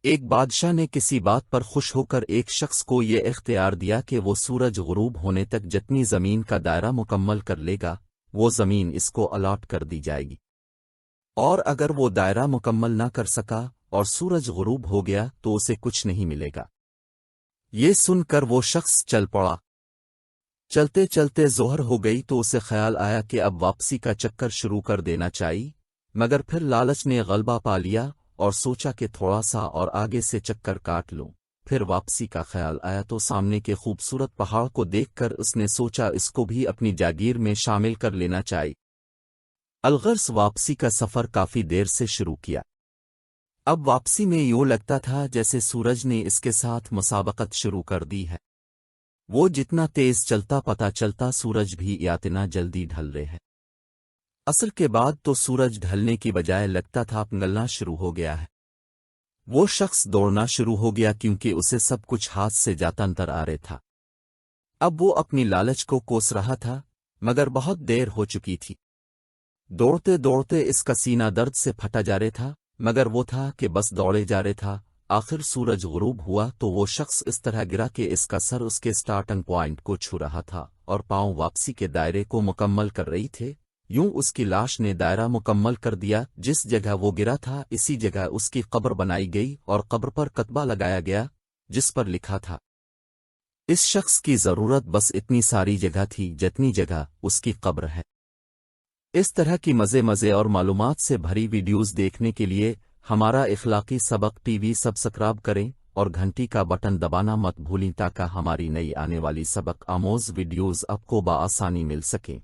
ایک بادشاہ نے کسی بات پر خوش ہو کر ایک شخص کو یہ اختیار دیا کہ وہ سورج غروب ہونے تک جتنی زمین کا دائرہ مکمل کر لے گا وہ زمین اس کو الاٹ کر دی جائے گی، اور اگر وہ دائرہ مکمل نہ کر سکا اور سورج غروب ہو گیا تو اسے کچھ نہیں ملے گا۔ یہ سن کر وہ شخص چل پڑا۔ چلتے چلتے ظہر ہو گئی تو اسے خیال آیا کہ اب واپسی کا چکر شروع کر دینا چاہیے، مگر پھر لالچ نے غلبہ پا لیا اور سوچا کہ تھوڑا سا اور آگے سے چکر کاٹ لوں۔ پھر واپسی کا خیال آیا تو سامنے کے خوبصورت پہاڑ کو دیکھ کر اس نے سوچا اس کو بھی اپنی جاگیر میں شامل کر لینا چاہیے۔ الغرض واپسی کا سفر کافی دیر سے شروع کیا۔ اب واپسی میں یوں لگتا تھا جیسے سورج نے اس کے ساتھ مسابقت شروع کر دی ہے۔ وہ جتنا تیز چلتا پتہ چلتا سورج بھی اتنا جلدی ڈھل رہے ہے۔ عصر کے بعد تو سورج ڈھلنے کی بجائے لگتا تھا پنگلنا شروع ہو گیا ہے۔ وہ شخص دوڑنا شروع ہو گیا کیونکہ اسے سب کچھ ہاتھ سے جاتا نظر آ رہا تھا۔ اب وہ اپنی لالچ کو کوس رہا تھا، مگر بہت دیر ہو چکی تھی۔ دوڑتے دوڑتے اس کا سینہ درد سے پھٹا جا رہا تھا، مگر وہ تھا کہ بس دوڑے جا رہا تھا۔ آخر سورج غروب ہوا تو وہ شخص اس طرح گرا کہ اس کا سر اس کے سٹارٹنگ پوائنٹ کو چھو رہا تھا اور پاؤں واپسی کے دائرے کو مکمل کر رہی تھے۔ یوں اس کی لاش نے دائرہ مکمل کر دیا۔ جس جگہ وہ گرا تھا اسی جگہ اس کی قبر بنائی گئی اور قبر پر کتبہ لگایا گیا جس پر لکھا تھا، اس شخص کی ضرورت بس اتنی ساری جگہ تھی جتنی جگہ اس کی قبر ہے۔ اس طرح کی مزے اور معلومات سے بھری ویڈیوز دیکھنے کے لیے ہمارا اخلاقی سبق ٹی وی سبسکرائب کریں اور گھنٹی کا بٹن دبانا مت بھولیں تاکہ ہماری نئی آنے والی سبق آموز ویڈیوز آپ کو بآسانی مل سکیں۔